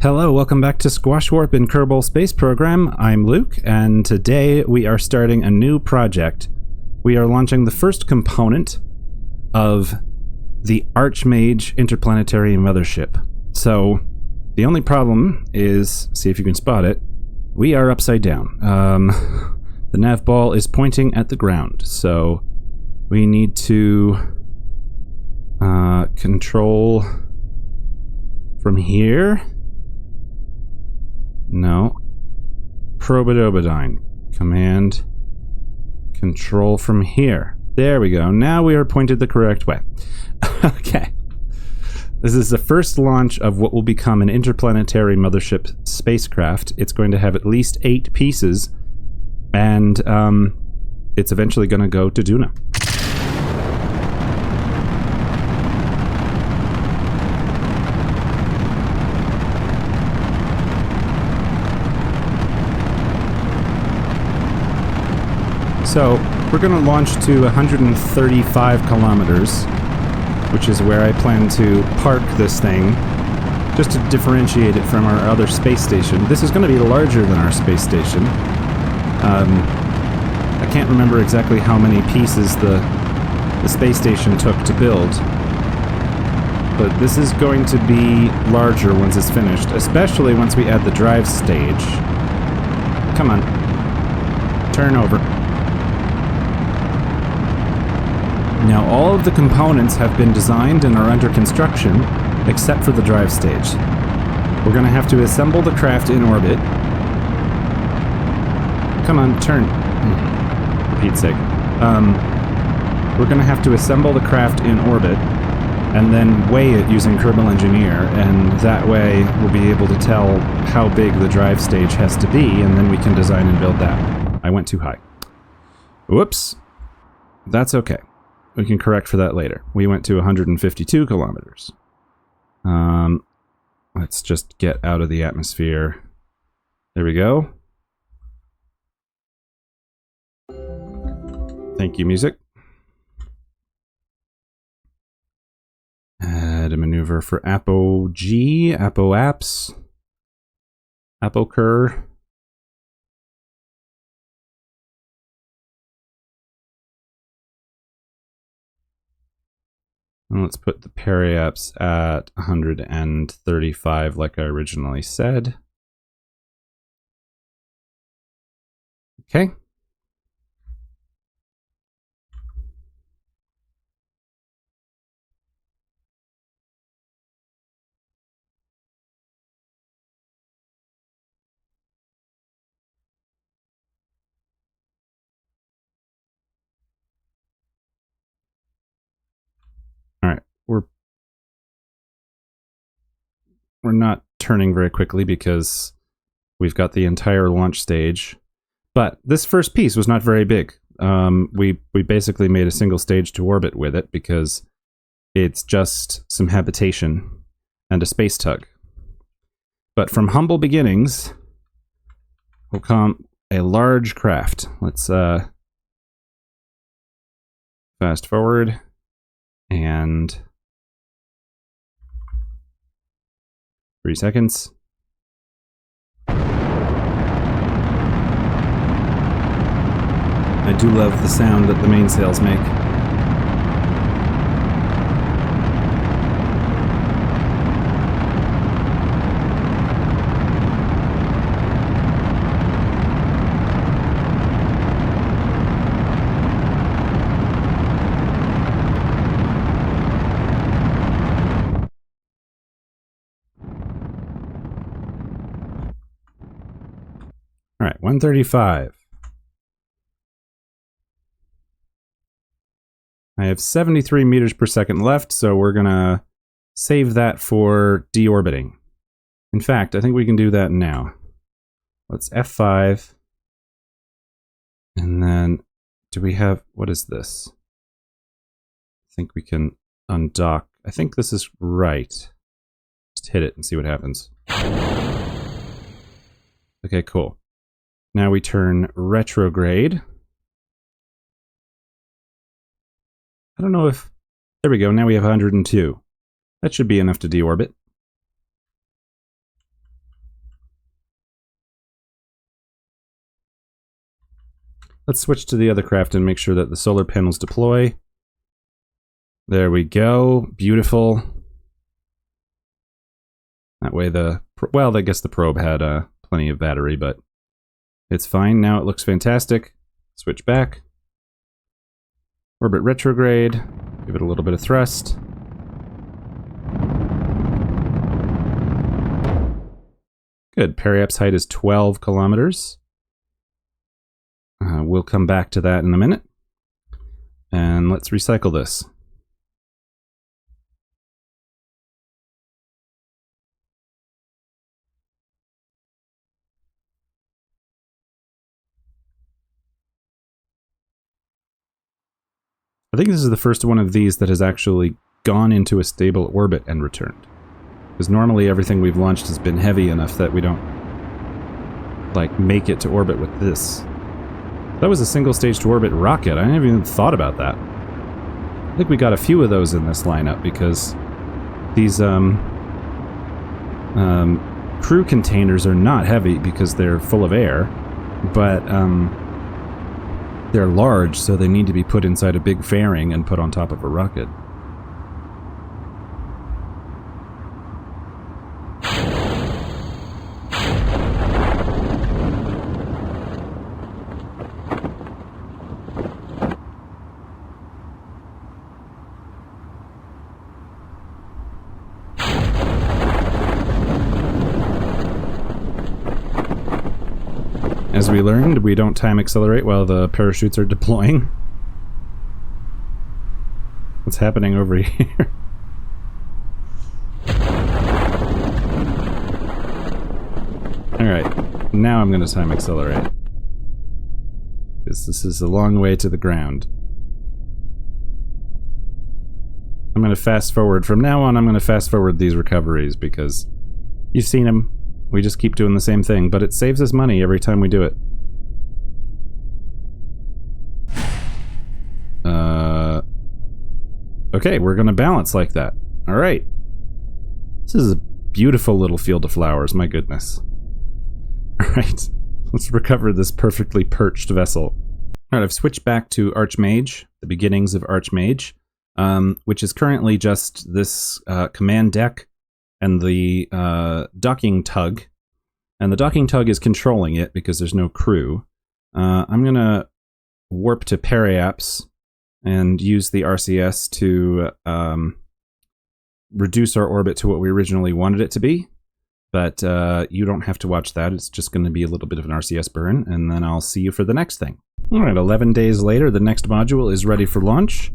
Hello, welcome back to Squashwarp in Kerbal Space Program. I'm Luke, and today we are starting a new project. We are launching the first component of the Archmage Interplanetary Mothership. So, the only problem is, see if you can spot it, we are upside down. The nav ball is pointing at the ground, so we need to control from here. No. Probidobidine. Command. Control from here. There we go. Now we are pointed the correct way. Okay. This is the first launch of what will become an interplanetary mothership spacecraft. It's going to have at least 8 pieces, and it's eventually going to go to Duna. So, we're going to launch to 135 kilometers, which is where I plan to park this thing, just to differentiate it from our other space station. This is going to be larger than our space station. I can't remember exactly how many pieces the space station took to build, but this is going to be larger once it's finished, especially once we add the drive stage. Come on. Turn over. Now, all of the components have been designed and are under construction, except for the drive stage. We're going to have to assemble the craft in orbit. Come on, turn. For Pete's sake. We're going to have to assemble the craft in orbit, and then weigh it using Kerbal Engineer, and that way we'll be able to tell how big the drive stage has to be, and then we can design and build that. I went too high. Whoops. That's okay. We can correct for that later. We went to 152 kilometers. Let's just get out of the atmosphere. There we go. Thank you, music. Add a maneuver for Apo-G, Apo-Apps, Apo-Cur. And let's put the periaps at 135 like I originally said. Okay. We're not turning very quickly because we've got the entire launch stage. But this first piece was not very big. We basically made a single stage to orbit with it because it's just some habitation and a space tug. But from humble beginnings will come a large craft. Let's fast forward and 3 seconds. I do love the sound that the mainsails make. All right, 135. I have 73 meters per second left, so we're going to save that for deorbiting. In fact, I think we can do that now. Let's F5. And then, do we have, what is this? I think we can undock. I think this is right. Just hit it and see what happens. Okay, cool. Now we turn retrograde. I don't know if... There we go, now we have 102. That should be enough to deorbit. Let's switch to the other craft and make sure that the solar panels deploy. There we go. Beautiful. That way well, I guess the probe had plenty of battery, but it's fine. Now it looks fantastic. Switch back. Orbit retrograde. Give it a little bit of thrust. Good. Periapse height is 12 kilometers. We'll come back to that in a minute. And let's recycle this. I think this is the first one of these that has actually gone into a stable orbit and returned. Because normally everything we've launched has been heavy enough that we don't, like, make it to orbit with this. That was a single-stage orbit rocket. I never even thought about that. I think we got a few of those in this lineup because these crew containers are not heavy because they're full of air, but they're large, so they need to be put inside a big fairing and put on top of a rocket. As we learned, we don't time accelerate while the parachutes are deploying. What's happening over here? Alright, now I'm going to time accelerate. Because this is a long way to the ground. I'm going to fast forward. From now on, I'm going to fast forward these recoveries because you've seen them. We just keep doing the same thing, but it saves us money every time we do it. Okay, we're gonna balance like that. Alright. This is a beautiful little field of flowers, my goodness. Alright, let's recover this perfectly perched vessel. Alright, I've switched back to Archmage, the beginnings of Archmage, which is currently just this command deck and the docking tug. And the docking tug is controlling it because there's no crew. I'm gonna warp to Periapse and use the RCS to reduce our orbit to what we originally wanted it to be. But you don't have to watch that. It's just going to be a little bit of an RCS burn, and then I'll see you for the next thing. Alright, 11 days later, the next module is ready for launch.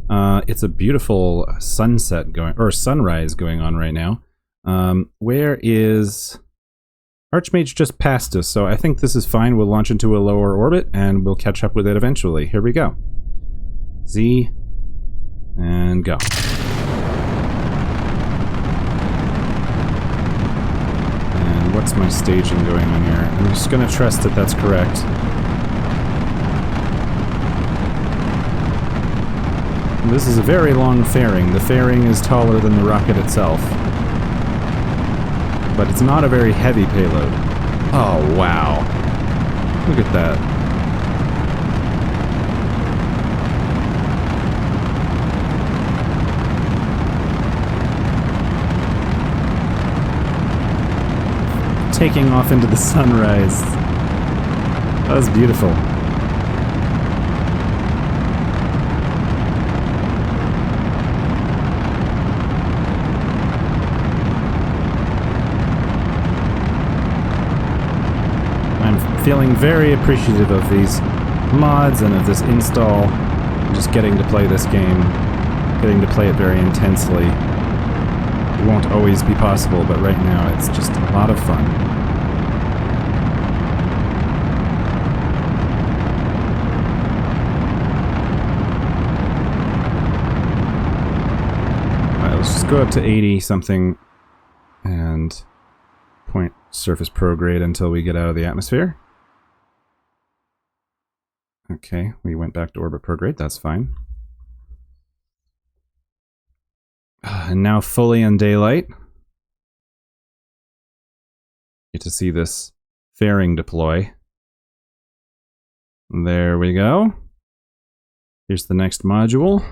It's a beautiful sunset going, or sunrise going on right now. Where is... Archmage just passed us, so I think this is fine. We'll launch into a lower orbit, and we'll catch up with it eventually. Here we go. Z, and go. And what's my staging going on here? I'm just going to trust that that's correct. This is a very long fairing. The fairing is taller than the rocket itself. But it's not a very heavy payload. Oh, wow. Look at that. Taking off into the sunrise. That was beautiful. I'm feeling very appreciative of these mods and of this install. Just getting to play this game, getting to play it very intensely. It won't always be possible, but right now it's just a lot of fun. Let's just go up to 80 something and point surface prograde until we get out of the atmosphere. Okay, we went back to orbit prograde, that's fine. And now fully in daylight. Get to see this fairing deploy. There we go. Here's the next module.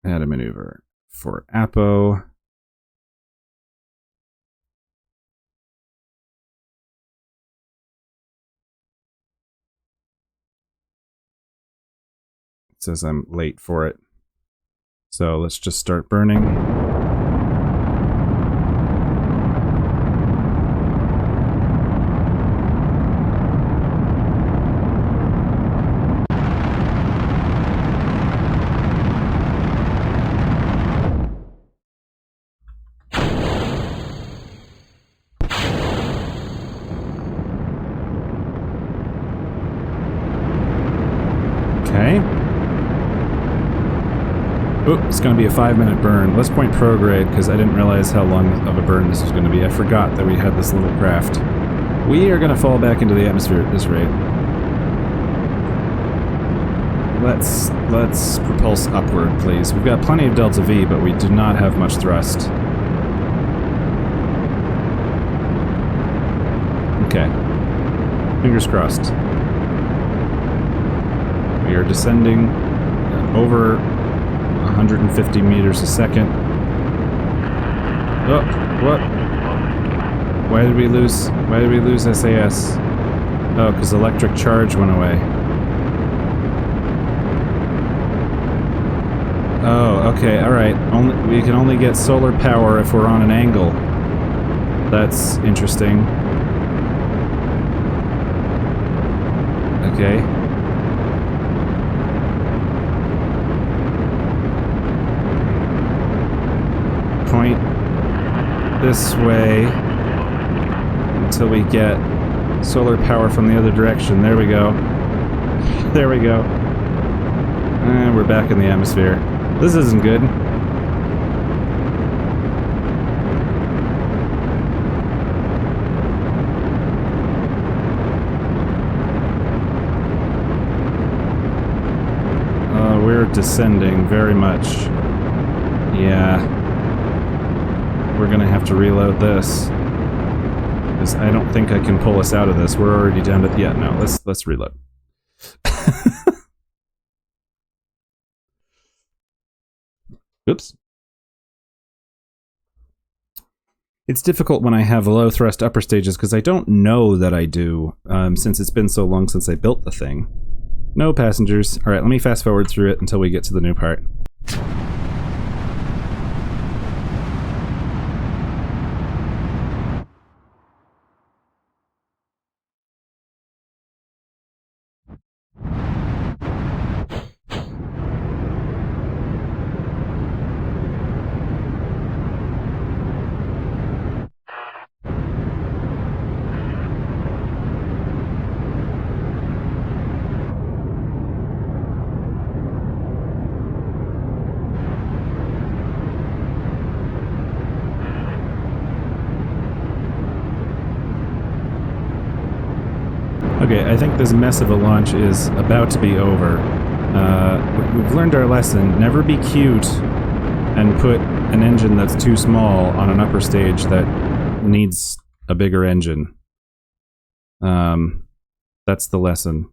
Add a maneuver for Apo. It says I'm late for it. So let's just start burning. Okay. Oh, it's going to be a 5-minute burn. Let's point prograde, because I didn't realize how long of a burn this was going to be. I forgot that we had this little craft. We are going to fall back into the atmosphere at this rate. Let's propulse upward, please. We've got plenty of delta V, but we do not have much thrust. Okay. Fingers crossed. We are descending over 150 meters a second. Oh, what? Why did we lose SAS? Oh, because electric charge went away. Oh, okay, alright. We can only get solar power if we're on an angle. That's interesting. Okay. Point this way until we get solar power from the other direction. There we go. There we go. And we're back in the atmosphere. This isn't good. We're descending very much. Yeah. We're gonna have to reload this. Because I don't think I can pull us out of this. We're already down to the... Yeah, no, let's reload. Oops. It's difficult when I have low thrust upper stages because I don't know that I do, since it's been so long since I built the thing. No passengers. Alright, let me fast forward through it until we get to the new part. Okay, I think this mess of a launch is about to be over. We've learned our lesson. Never be cute and put an engine that's too small on an upper stage that needs a bigger engine. That's the lesson.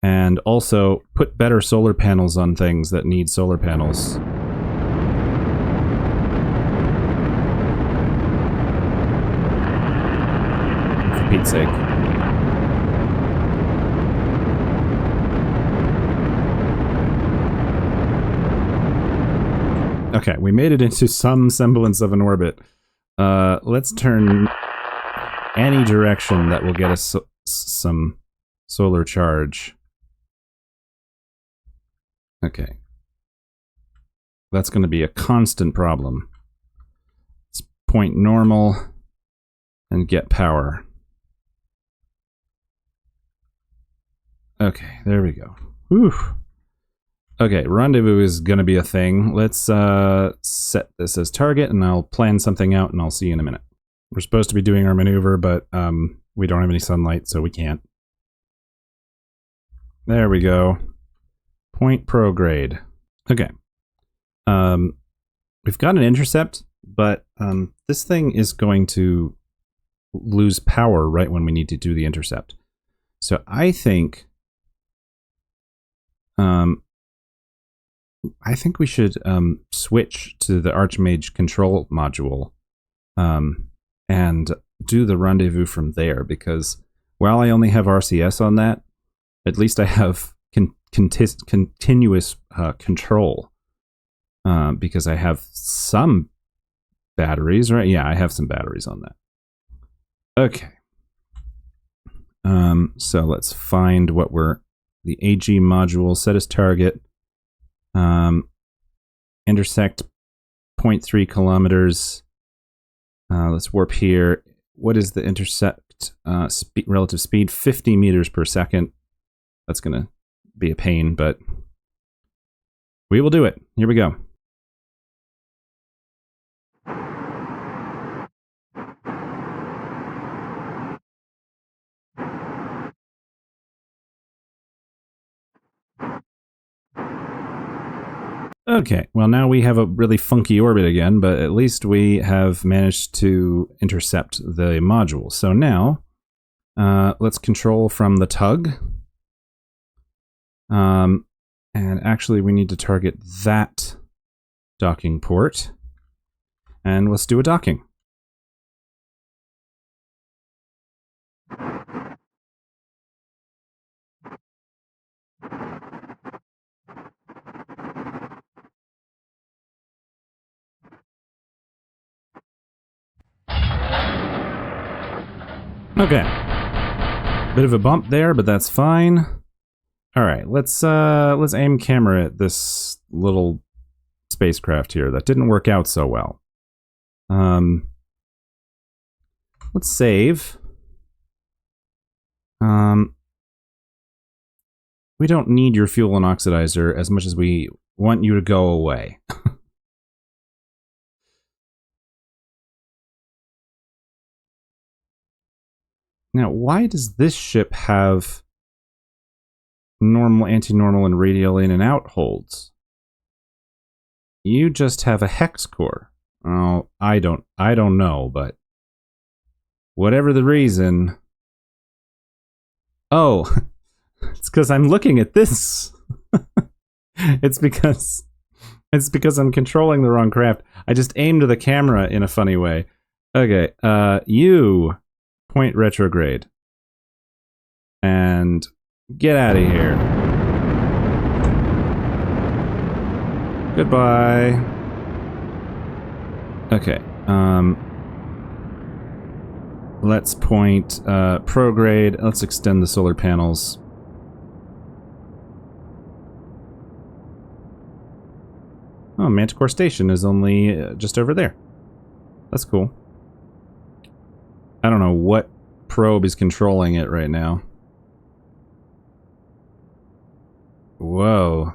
And also, put better solar panels on things that need solar panels. For Pete's sake. Okay, we made it into some semblance of an orbit. Let's turn any direction that will get us some solar charge. Okay. That's going to be a constant problem. Let's point normal and get power. Okay, there we go. Whew. Okay, rendezvous is going to be a thing. Let's set this as target, and I'll plan something out, and I'll see you in a minute. We're supposed to be doing our maneuver, but we don't have any sunlight, so we can't. There we go. Point prograde. Okay. We've got an intercept, but this thing is going to lose power right when we need to do the intercept. So I think we should switch to the Archmage control module and do the rendezvous from there, because while I only have RCS on that, at least I have continuous control because I have some batteries, right? Yeah, I have some batteries on that. Okay. So let's find what the AG module, set as target, intersect 0.3 kilometers. Let's warp here. What is the intersect relative speed? 50 meters per second. That's going to be a pain, but we will do it. Here we go. Okay, well now we have a really funky orbit again, but at least we have managed to intercept the module. So now, let's control from the tug. And actually we need to target that docking port. And let's do a docking. Okay. Bit of a bump there, but that's fine. All right, let's aim camera at this little spacecraft here. That didn't work out so well. Let's save. We don't need your fuel and oxidizer as much as we want you to go away. Now, why does this ship have normal, anti-normal, and radial in and out holds? You just have a hex core. Oh, I don't know, but whatever the reason. Oh, it's because I'm looking at this. It's because I'm controlling the wrong craft. I just aimed the camera in a funny way. Okay, you point retrograde and get out of here. Goodbye. Okay, let's point prograde. Let's extend the solar panels. Oh, Manticore Station is only just over there. That's cool. I don't know what probe is controlling it right now. Whoa.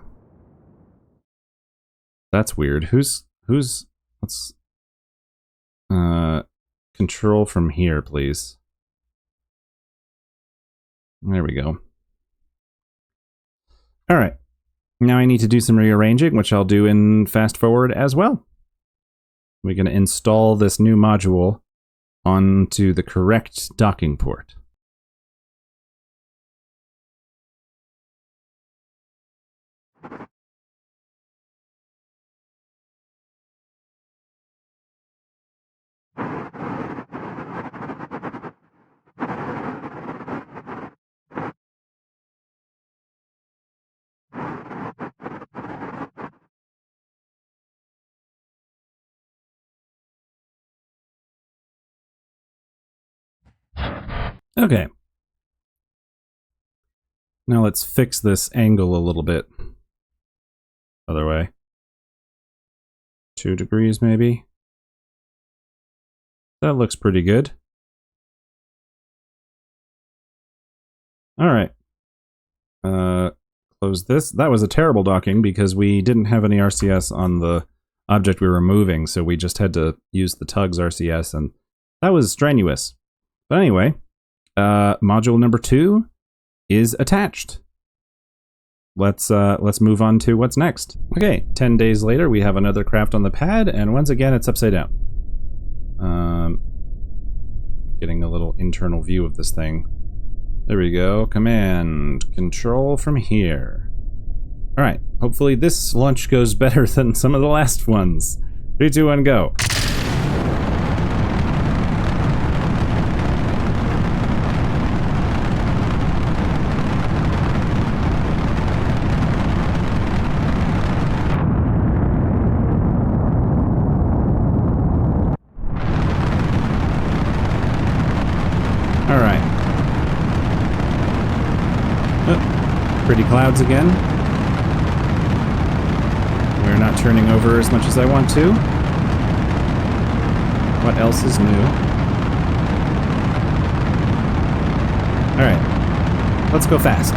That's weird. Let's control from here, please. There we go. All right. Now I need to do some rearranging, which I'll do in fast forward as well. We're going to install this new module onto the correct docking port. Okay. Now let's fix this angle a little bit. Other way. 2 degrees maybe. That looks pretty good. All right. Close this. That was a terrible docking because we didn't have any RCS on the object we were moving, so we just had to use the tug's RCS, and that was strenuous. But anyway, module number 2 is attached. Let's move on to what's next. Okay, 10 days later, we have another craft on the pad, and once again, it's upside down. Getting a little internal view of this thing. There we go. Command. Control from here. Alright. Hopefully this launch goes better than some of the last ones. 3, 2, 1, go. Alright. Oh, pretty clouds again. We're not turning over as much as I want to. What else is new? Alright. Let's go fast.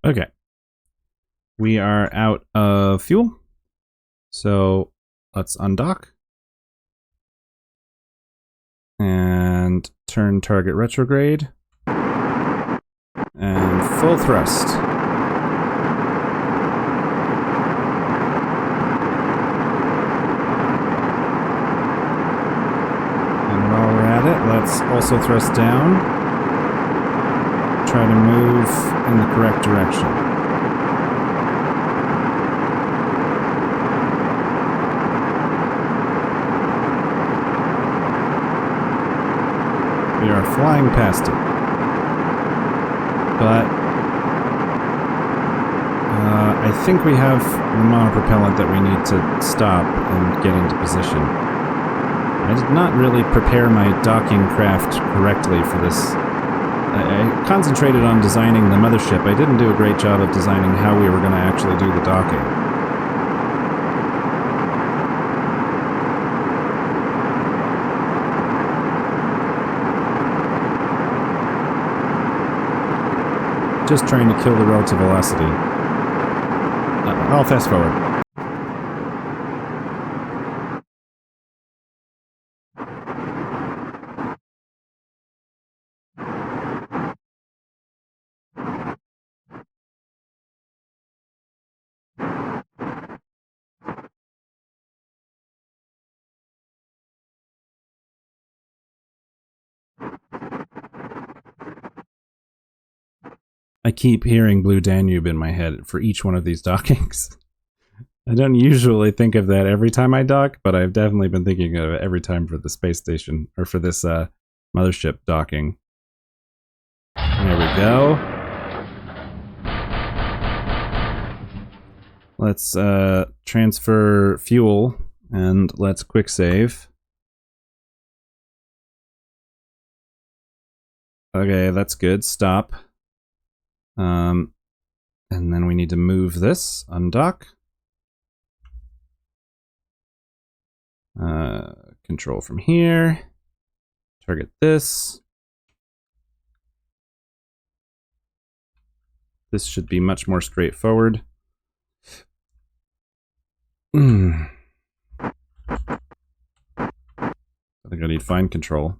Okay. We are out of fuel. So let's undock. And turn target retrograde. And full thrust. And while we're at it, let's also thrust down. Try to move in the correct direction. We are flying past it. But I think we have the monopropellant that we need to stop and get into position. I did not really prepare my docking craft correctly for this. I concentrated on designing the mothership. I didn't do a great job of designing how we were going to actually do the docking. Just trying to kill the relative velocity. I'll fast forward. I keep hearing Blue Danube in my head for each one of these dockings. I don't usually think of that every time I dock, but I've definitely been thinking of it every time for the space station, or for this mothership docking. There we go. Let's transfer fuel, and let's quick save. Okay, that's good. Stop. And then we need to move this, undock. Control from here. Target this. This should be much more straightforward. I think I need fine control.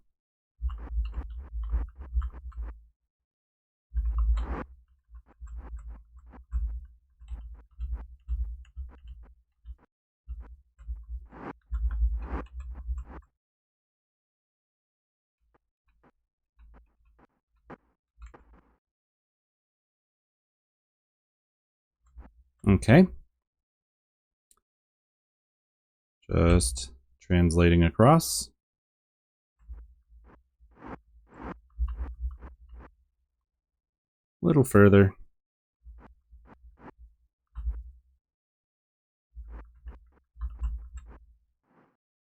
Okay. Just translating across. A little further.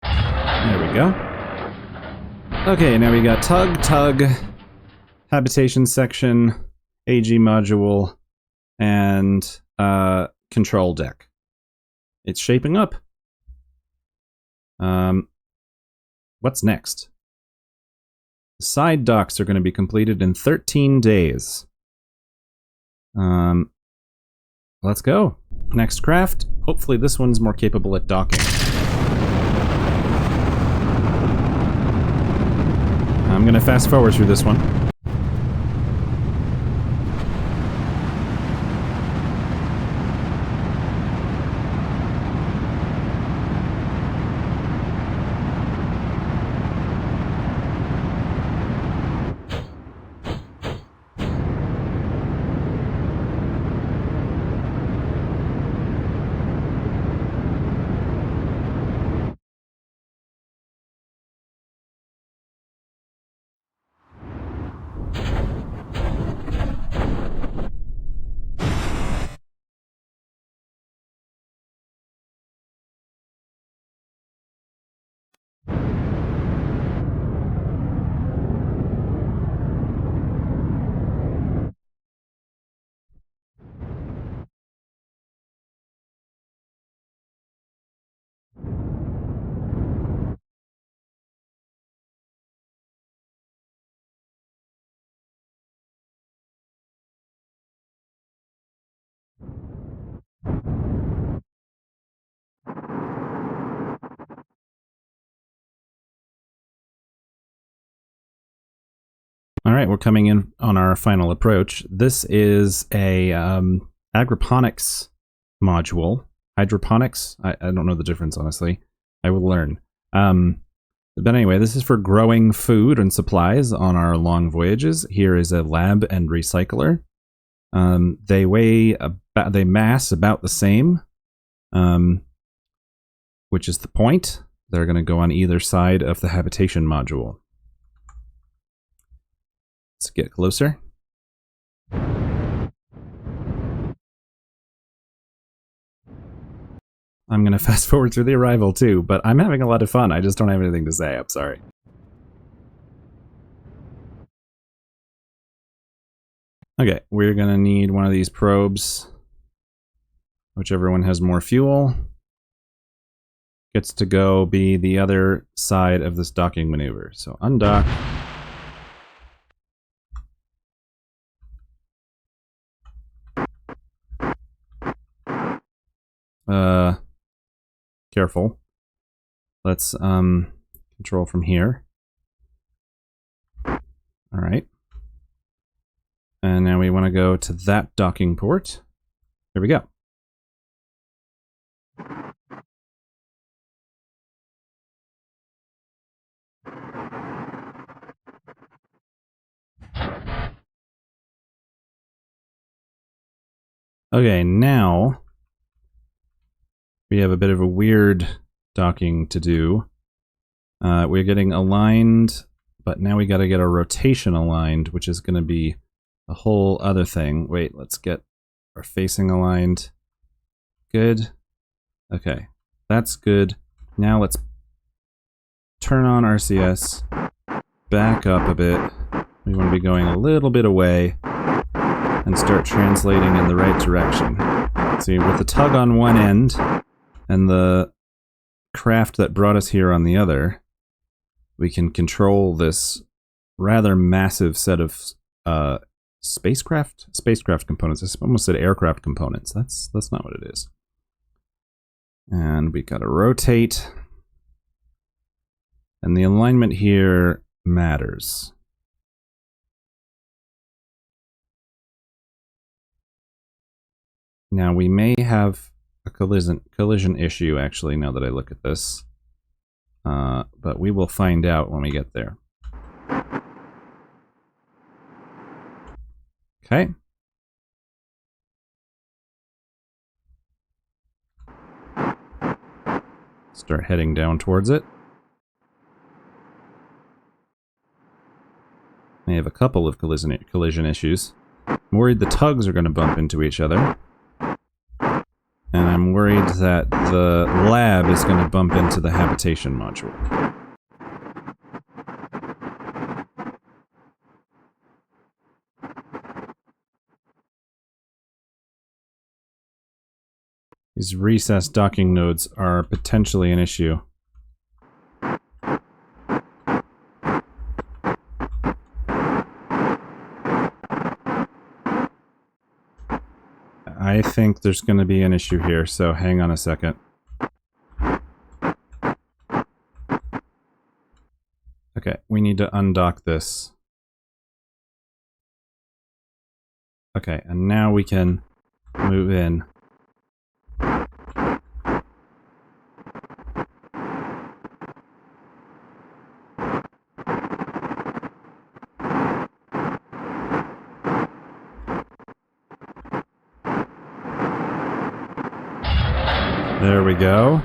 There we go. Okay, now we got tug, habitation section, AG module, and control deck. It's shaping up. What's next? The side docks are going to be completed in 13 days. Let's go. Next craft. Hopefully this one's more capable at docking. I'm going to fast forward through this one. All right, we're coming in on our final approach. This is a agroponics module. Hydroponics? I don't know the difference, honestly. I will learn. But anyway, this is for growing food and supplies on our long voyages. Here is a lab and recycler. They mass about the same, which is the point. They're going to go on either side of the habitation module. Let's get closer. I'm going to fast forward through the arrival too, but I'm having a lot of fun. I just don't have anything to say. I'm sorry. Okay, we're going to need one of these probes. Whichever one has more fuel gets to go be the other side of this docking maneuver. So undock. Careful. Let's control from here. All right. And now we want to go to that docking port. Here we go. Okay, now we have a bit of a weird docking to do. We're getting aligned, but now we got to get our rotation aligned, which is going to be a whole other thing. Wait, let's get our facing aligned. Good. Okay, that's good. Now let's turn on RCS, back up a bit. We want to be going a little bit away and start translating in the right direction. See, with the tug on one end and the craft that brought us here on the other, we can control this rather massive set of spacecraft components. I almost said aircraft components. That's not what it is. And we gotta rotate. And the alignment here matters. Now we may have a collision issue, actually, now that I look at this. But we will find out when we get there. Okay. Start heading down towards it. May have a couple of collision issues. I'm worried the tugs are going to bump into each other. And I'm worried that the lab is going to bump into the habitation module. These recessed docking nodes are potentially an issue. I think there's going to be an issue here, so hang on a second. Okay, we need to undock this. Okay, and now we can move in. There we go.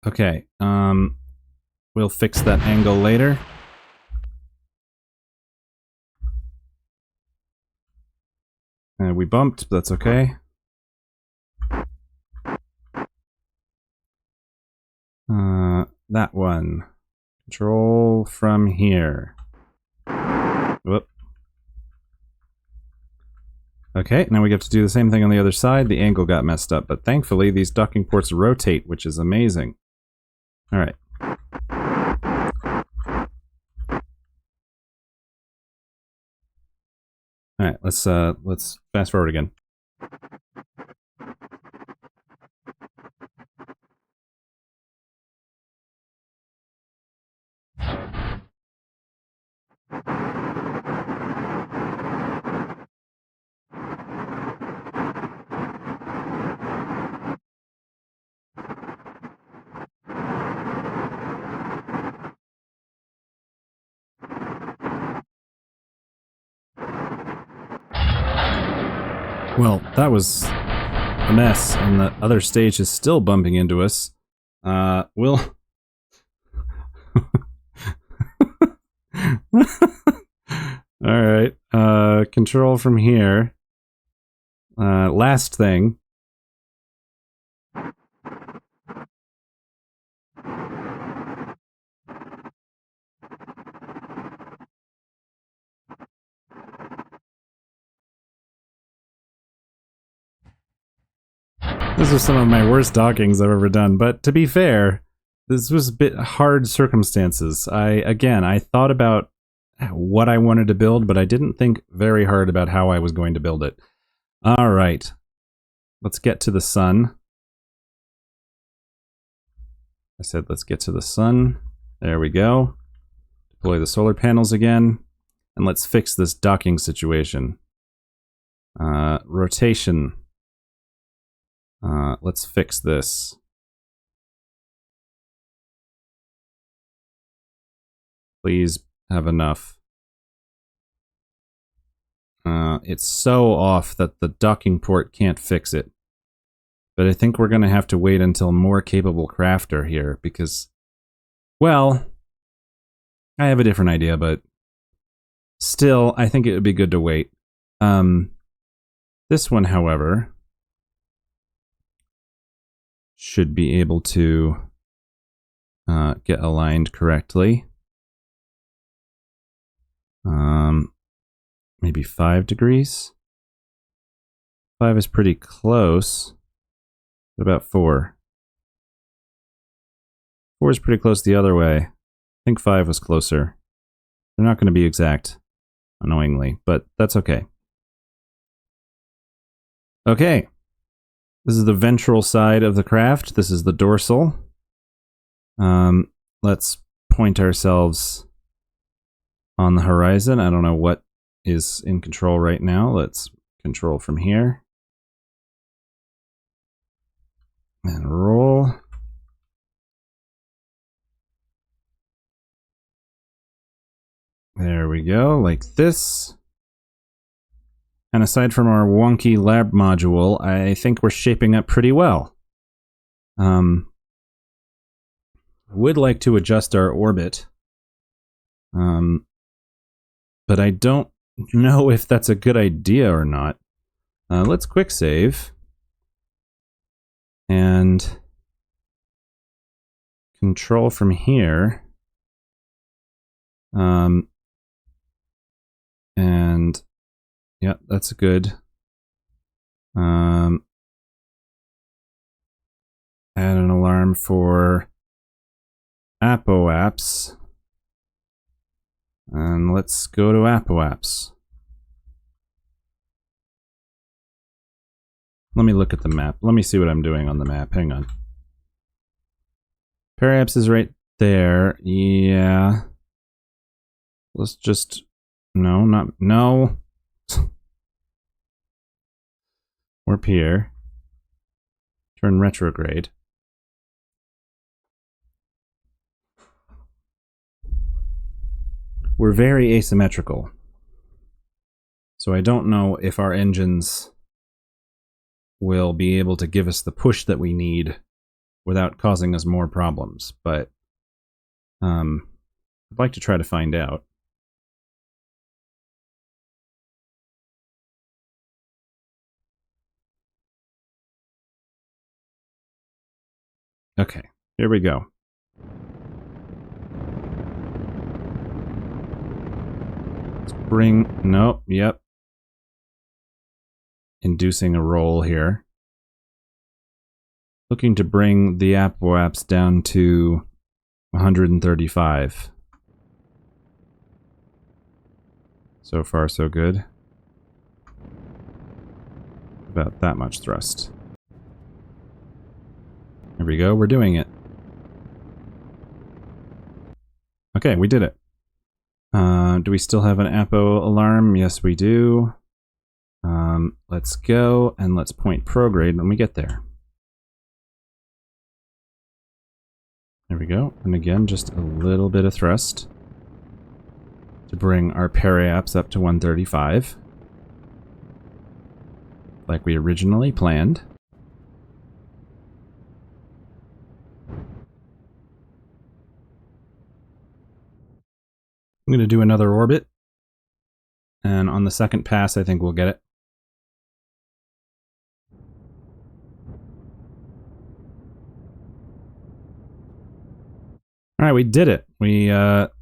Okay, we'll fix that angle later. We bumped, but that's okay. That one. Control from here. Whoop. Okay, now we get to do the same thing on the other side. The angle got messed up, but thankfully these docking ports rotate, which is amazing. Alright. Alright, let's fast forward again. Well, that was a mess, and the other stage is still bumping into us. We'll... Alright, control from here. Last thing. These are some of my worst dockings I've ever done, but to be fair, this was a bit hard circumstances. I thought about what I wanted to build, but I didn't think very hard about how I was going to build it. Alright. Let's get to the sun. I said let's get to the sun. There we go. Deploy the solar panels again. And let's fix this docking situation. Rotation. Let's fix this. Please have enough. It's so off that the docking port can't fix it. But I think we're going to have to wait until more capable craft are here because, well, I have a different idea, but still, I think it would be good to wait. This one, however, should be able to get aligned correctly. Maybe 5 degrees. 5 is pretty close. What about 4? 4 is pretty close the other way. I think 5 was closer. They're not going to be exact, annoyingly, but that's okay. Okay. This is the ventral side of the craft. This is the dorsal. Let's point ourselves on the horizon. I don't know what is in control right now. Let's control from here. And roll. There we go, like this. And aside from our wonky lab module, I think we're shaping up pretty well. Would like to adjust our orbit. But I don't know if that's a good idea or not. Let's quick save. And control from here. And Yep, that's good. Add an alarm for apoapps. And let's go to apoapps. Let me look at the map. Let me see what I'm doing on the map. Hang on. Periapps is right there. Yeah. Let's just... No, not... No! Warp here. Turn retrograde. We're very asymmetrical. So I don't know if our engines will be able to give us the push that we need without causing us more problems, but I'd like to try to find out. Okay, here we go. Let's bring... Nope, yep. Inducing a roll here. Looking to bring the apoapps down to 135. So far, so good. About that much thrust. There we go, we're doing it. Okay, we did it. Do we still have an apo alarm? Yes, we do. Let's go, and let's point prograde when we get there. There we go, and again, just a little bit of thrust to bring our periapps up to 135. Like we originally planned. I'm going to do another orbit, and on the second pass I think we'll get it. Alright, we did it. We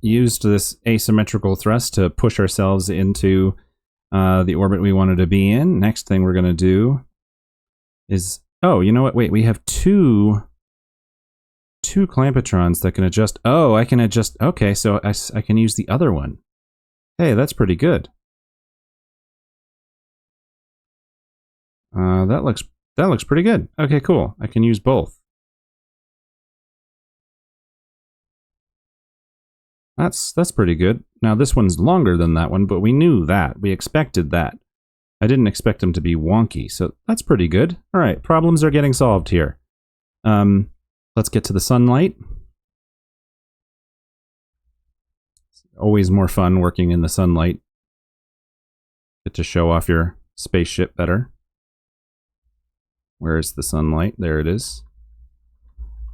used this asymmetrical thrust to push ourselves into the orbit we wanted to be in. Next thing we're going to do is... Oh, you know what? Wait, we have two clampetrons that can adjust. Oh, I can adjust. Okay, so I can use the other one. Hey, that's pretty good. That looks pretty good. Okay, cool. I can use both. That's pretty good. Now this one's longer than that one, but we knew that. We expected that. I didn't expect them to be wonky, so that's pretty good. All right, problems are getting solved here. Let's get to the sunlight. It's always more fun working in the sunlight. Get to show off your spaceship better. Where's the sunlight? There it is.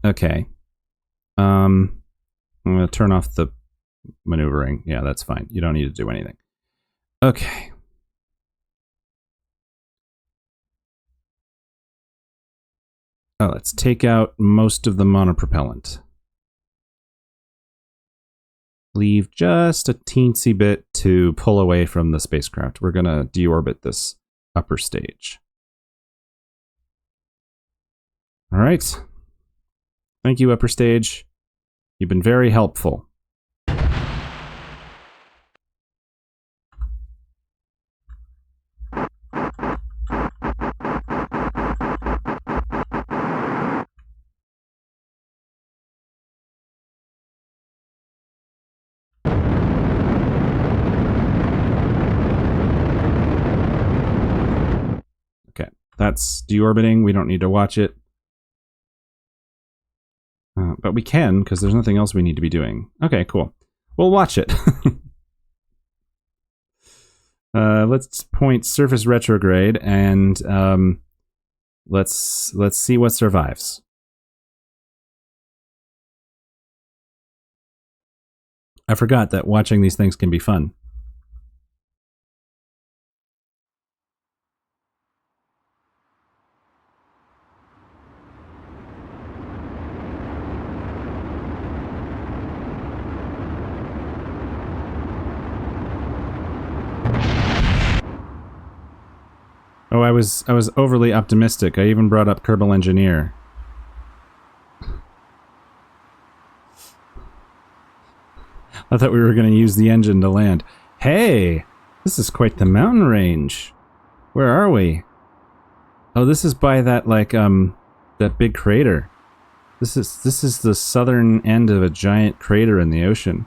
Okay. I'm going to turn off the maneuvering. Yeah, that's fine. You don't need to do anything. Okay. Oh, let's take out most of the monopropellant. Leave just a teensy bit to pull away from the spacecraft. We're going to deorbit this upper stage. All right. Thank you, upper stage. You've been very helpful. Okay, that's deorbiting. We don't need to watch it. But we can, because there's nothing else we need to be doing. Okay, cool. We'll watch it. Let's point surface retrograde, and let's see what survives. I forgot that watching these things can be fun. was overly optimistic. I even brought up Kerbal Engineer. I thought we were going to use the engine to land. Hey, this is quite the mountain range. Where are we? Oh, this is by that that big crater. This is the southern end of a giant crater in the ocean.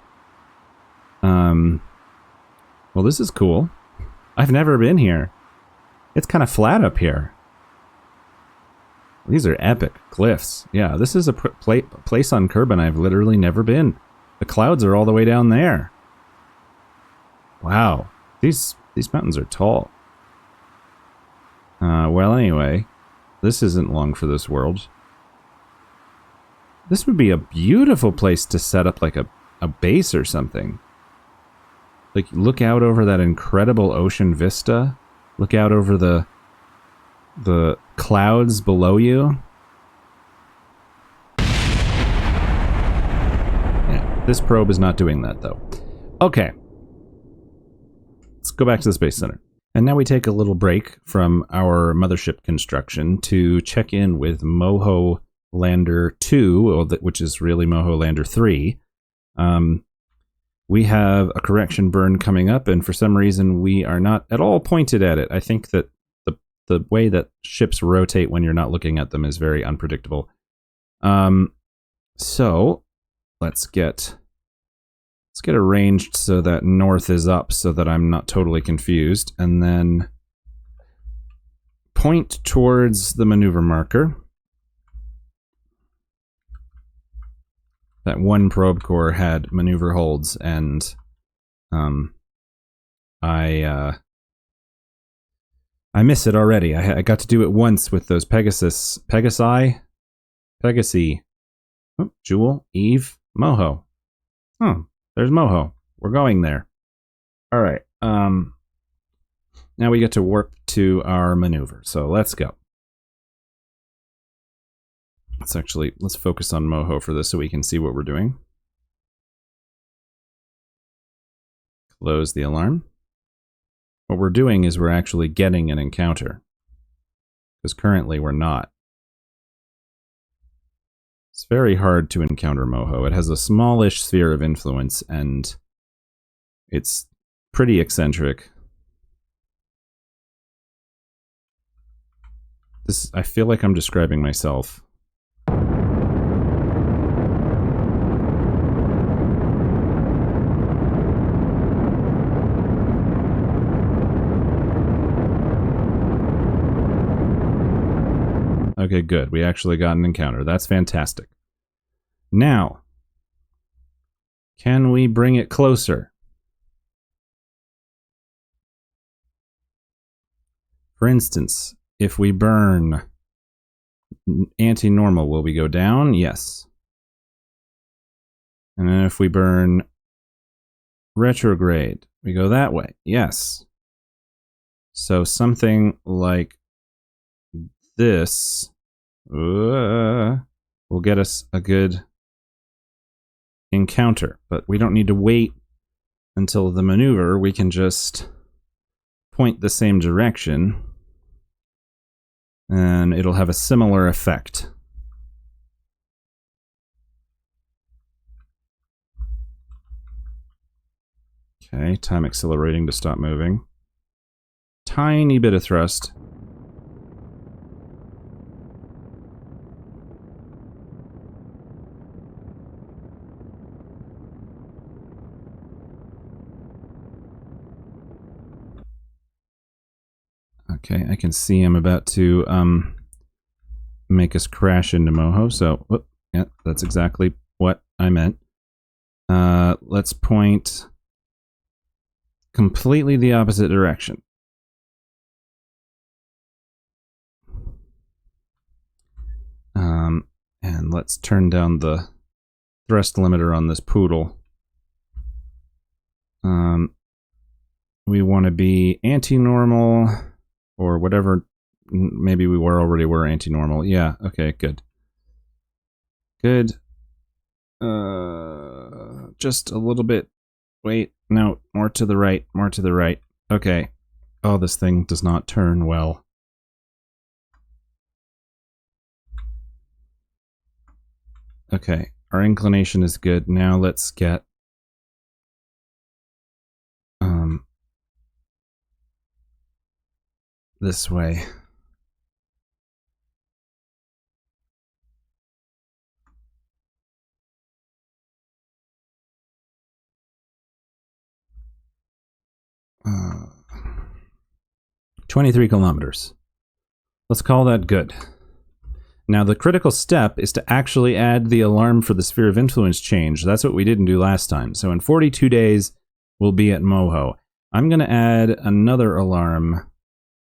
Well, this is cool. I've never been here. It's kind of flat up here. These are epic cliffs. Yeah, this is a place on Kerbin I've literally never been. The clouds are all the way down there. Wow, these mountains are tall. Well, anyway, this isn't long for this world. This would be a beautiful place to set up like a base or something. Like, look out over that incredible ocean vista. Look out over the clouds below you. Yeah, this probe is not doing that, though. Okay. Let's go back to the Space Center. And now we take a little break from our mothership construction to check in with Moho Lander 2, which is really Moho Lander 3. We have a correction burn coming up, and for some reason we are not at all pointed at it. I think that the way that ships rotate when you're not looking at them is very unpredictable. So let's get arranged so that north is up so that I'm not totally confused, and then point towards the maneuver marker. That one probe core had maneuver holds, and I miss it already. I got to do it once with those Pegasi, oh, Jewel, Eve, Moho. Oh, there's Moho. We're going there. All right. Now we get to warp to our maneuver. So let's go. Let's focus on Moho for this so we can see what we're doing. Close the alarm. What we're doing is we're actually getting an encounter, because currently we're not. It's very hard to encounter Moho. It has a smallish sphere of influence, and it's pretty eccentric. I feel like I'm describing myself. Okay, good. We actually got an encounter. That's fantastic. Now, can we bring it closer? For instance, if we burn anti-normal, will we go down? Yes. And then if we burn retrograde, we go that way. Yes. So something like this will get us a good encounter, but we don't need to wait until the maneuver. We can just point the same direction and it'll have a similar effect. Okay, time accelerating to stop moving. Tiny bit of thrust. Okay, I can see I'm about to make us crash into Moho, so whoop, yeah, that's exactly what I meant. Let's point completely the opposite direction. And let's turn down the thrust limiter on this poodle. We want to be anti-normal, or whatever. Maybe we were anti-normal. Yeah, okay, good. Good. Just a little bit. Wait, no, more to the right, more to the right. Okay. Oh, this thing does not turn well. Okay, our inclination is good. Now let's get this way. Uh, 23 kilometers. Let's call that good. Now the critical step is to actually add the alarm for the sphere of influence change. That's what we didn't do last time. So in 42 days, we'll be at Moho. I'm going to add another alarm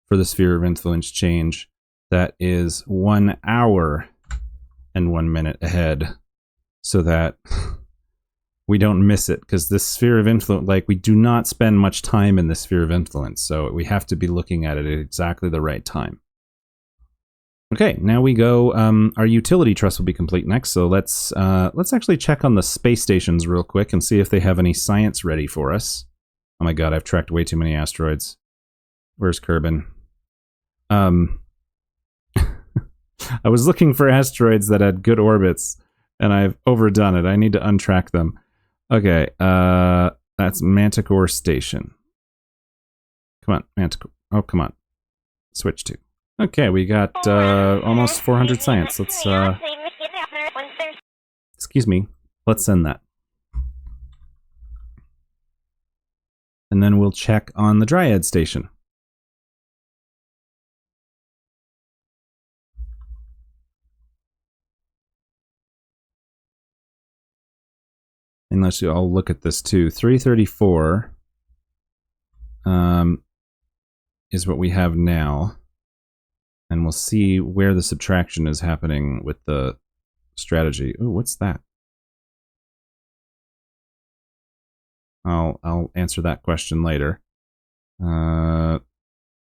for the sphere of influence change that is 1 hour and 1 minute ahead, so that we don't miss it, because this sphere of influence, like, we do not spend much time in the sphere of influence, so we have to be looking at it at exactly the right time. Okay, now we go. Our utility trust will be complete next, so let's actually check on the space stations real quick and see if they have any science ready for us. Oh my god, I've tracked way too many asteroids. Where's Kerbin? I was looking for asteroids that had good orbits, and I've overdone it. I need to untrack them. Okay, that's Manticore Station. Come on, Manticore. Oh, come on. Switch to. Okay, we got almost 400 science. Let's, excuse me. Let's send that. And then we'll check on the Dryad Station. Unless I'll look at this too. 334 is what we have now. And we'll see where the subtraction is happening with the strategy. Ooh, what's that? I'll answer that question later.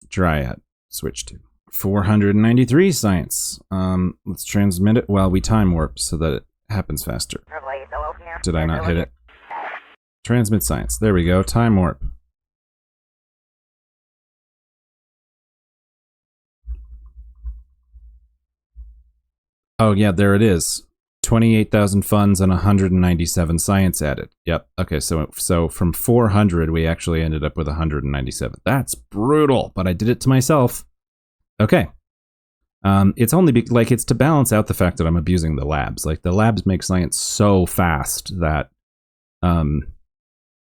Dryad. Switch to 493 science. Let's transmit it while we time warp so that it happens faster. Did I not hit it? Transmit science. There we go. Time warp. Oh yeah, there it is. 28,000 funds and 197 science added. Yep. Okay, so from 400 we actually ended up with 197. That's brutal, but I did it to myself. Okay. It's only like, it's to balance out the fact that I'm abusing the labs. Like, the labs make science so fast that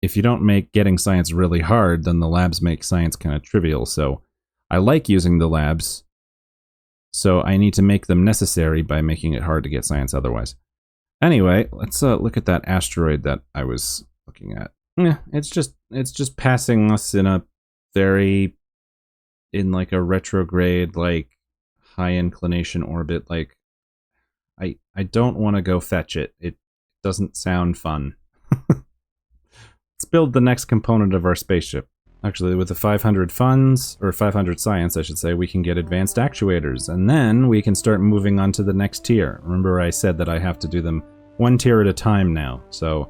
if you don't make getting science really hard, then the labs make science kind of trivial. So I like using the labs. So I need to make them necessary by making it hard to get science otherwise. Anyway, let's look at that asteroid that I was looking at. Yeah, it's just passing us in a like a retrograde, like high inclination orbit. Like, I don't want to go fetch it. It doesn't sound fun. Let's build the next component of our spaceship. Actually, with the 500 funds, or 500 science, I should say, we can get advanced actuators, and then we can start moving on to the next tier. Remember I said that I have to do them one tier at a time now, so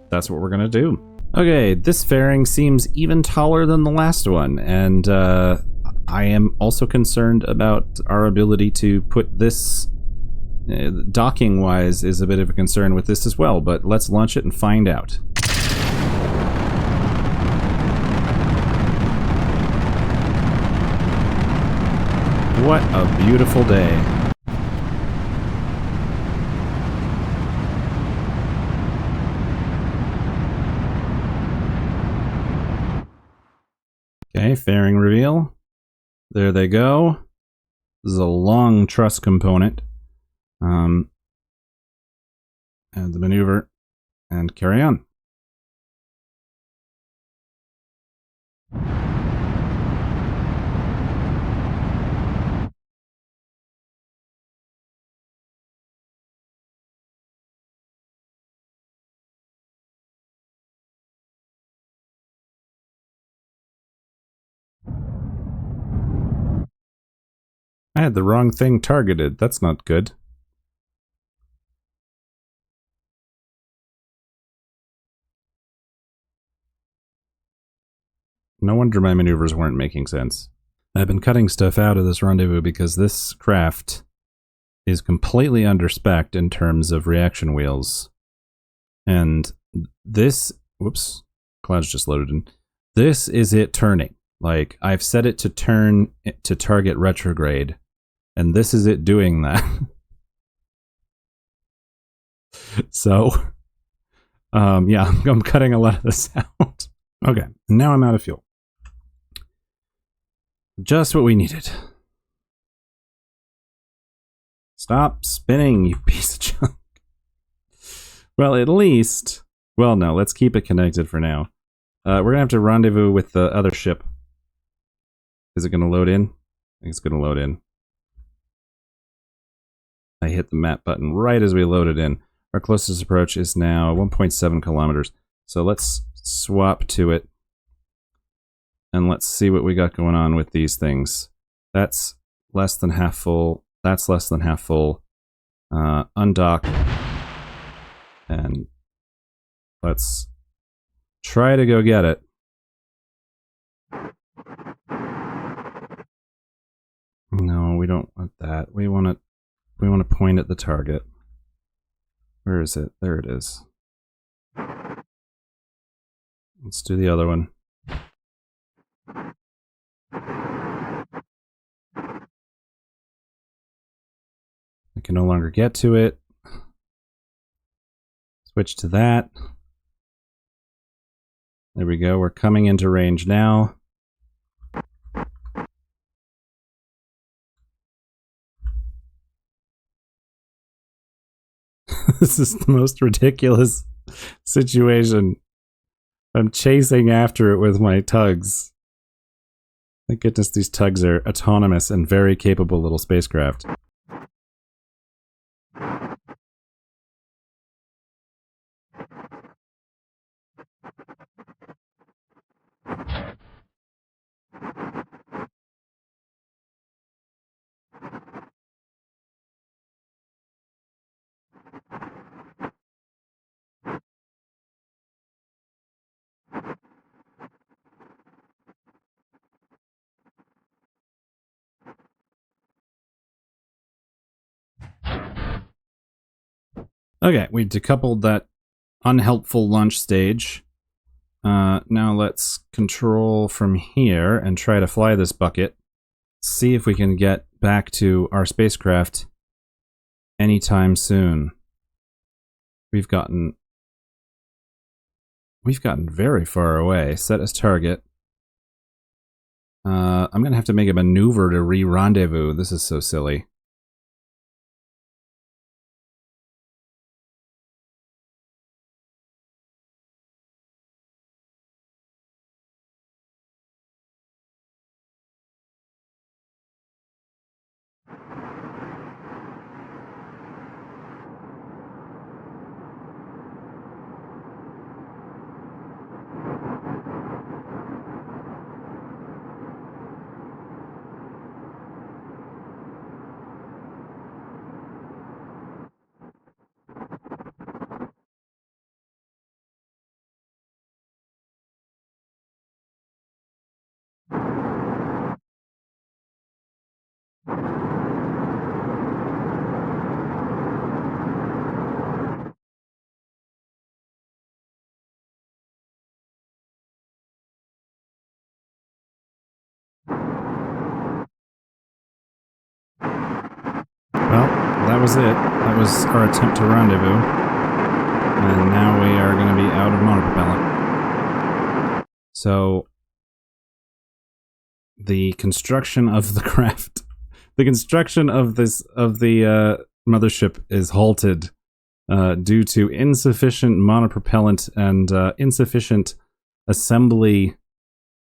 that's what we're gonna do. Okay, this fairing seems even taller than the last one, and I am also concerned about our ability to put this, docking-wise is a bit of a concern with this as well, but let's launch it and find out. What a beautiful day. Okay, fairing reveal. There they go. This is a long truss component. Add the maneuver and carry on. I had the wrong thing targeted. That's not good. No wonder my maneuvers weren't making sense. I've been cutting stuff out of this rendezvous because this craft is completely underspec'd in terms of reaction wheels. And this, whoops, clouds just loaded in. This is it turning. Like, I've set it to turn to target retrograde, and this is it doing that. So, yeah, I'm cutting a lot of this out. Okay, now I'm out of fuel. Just what we needed. Stop spinning, you piece of junk. Well, at least... Well, no, let's keep it connected for now. We're going to have to rendezvous with the other ship. Is it going to load in? I think it's going to load in. I hit the map button right as we loaded in. Our closest approach is now 1.7 kilometers. So let's swap to it. And let's see what we got going on with these things. That's less than half full. That's less than half full. Undock. And let's try to go get it. No, we don't want that. We want to point at the target. Where is it? There it is. Let's do the other one. I can no longer get to it. Switch to that. There we go. We're coming into range now. This is the most ridiculous situation. I'm chasing after it with my tugs. Thank goodness these tugs are autonomous and very capable little spacecraft. Okay, we decoupled that unhelpful launch stage. Now let's control from here and try to fly this bucket. See if we can get back to our spacecraft anytime soon. We've gotten very far away. Set as target. I'm gonna have to make a maneuver to re-rendezvous. This is so silly. Well, that was it. That was our attempt to rendezvous. And now we are going to be out of monopropellant. So, the construction of the craft, the construction of the mothership is halted due to insufficient monopropellant and insufficient assembly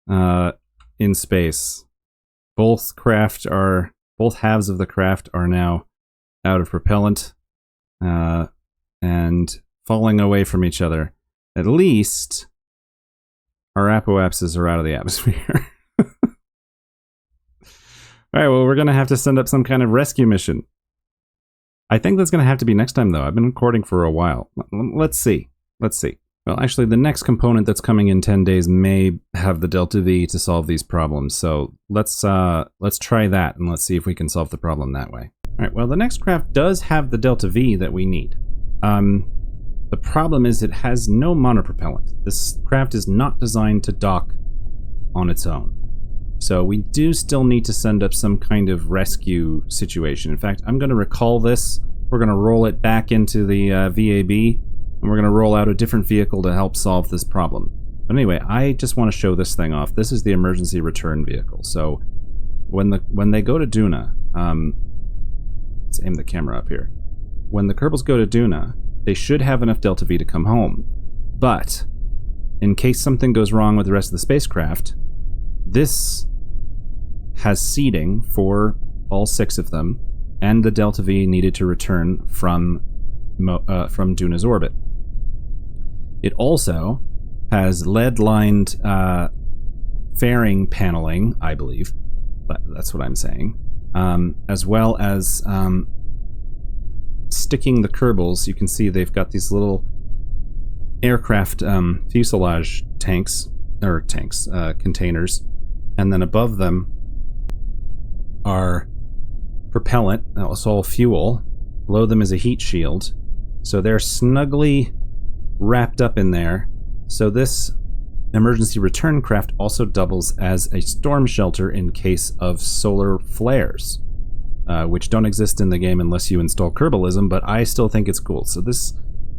in space. Both halves of the craft are now out of propellant and falling away from each other. At least our apoapses are out of the atmosphere. Alright, well, we're going to have to send up some kind of rescue mission. I think that's going to have to be next time, though. I've been recording for a while. Let's see. Let's see. Well, actually, the next component that's coming in 10 days may have the Delta V to solve these problems. So let's try that, and let's see if we can solve the problem that way. Alright, well, the next craft does have the Delta V that we need. The problem is it has no monopropellant. This craft is not designed to dock on its own. So we do still need to send up some kind of rescue situation. In fact, I'm going to recall this. We're going to roll it back into the VAB, and we're going to roll out a different vehicle to help solve this problem. But anyway, I just want to show this thing off. This is the emergency return vehicle. So when they go to Duna, let's aim the camera up here. When the Kerbals go to Duna, they should have enough Delta V to come home. But in case something goes wrong with the rest of the spacecraft, this has seating for all 6 of them, and the Delta V needed to return from Duna's orbit. It also has lead-lined fairing paneling, I believe. But that's what I'm saying. As well as sticking the Kerbals. You can see they've got these little aircraft fuselage containers, and then above them are propellant. It's all fuel. Below them is a heat shield, so they're snugly wrapped up in there. So this emergency return craft also doubles as a storm shelter in case of solar flares, which don't exist in the game unless you install Kerbalism, but I still think it's cool. So this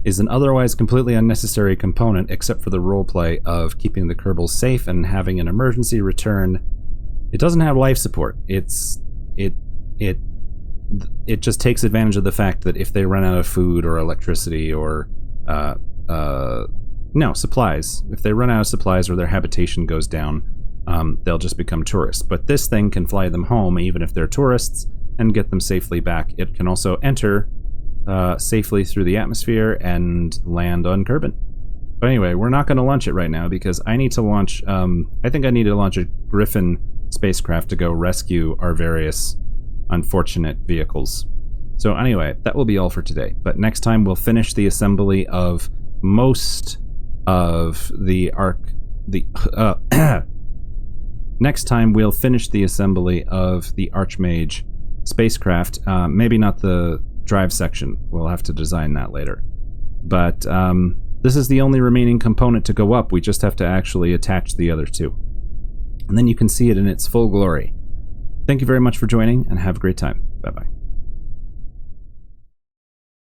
is an otherwise completely unnecessary component, except for the roleplay of keeping the Kerbals safe and having an emergency return. It doesn't have life support. It just takes advantage of the fact that if they run out of food or electricity or supplies. If they run out of supplies or their habitation goes down, they'll just become tourists. But this thing can fly them home even if they're tourists and get them safely back. It can also enter safely through the atmosphere and land on Kerbin. But anyway, we're not going to launch it right now because I need to launch, I think I need to launch a Griffin spacecraft to go rescue our various unfortunate vehicles. So anyway, that will be all for today. But next time we'll finish the assembly of most of the next time we'll finish the assembly of the Archmage spacecraft. Maybe not the drive section. We'll have to design that later. But this is the only remaining component to go up. We just have to actually attach the other 2. And then you can see it in its full glory. Thank you very much for joining, and have a great time. Bye-bye.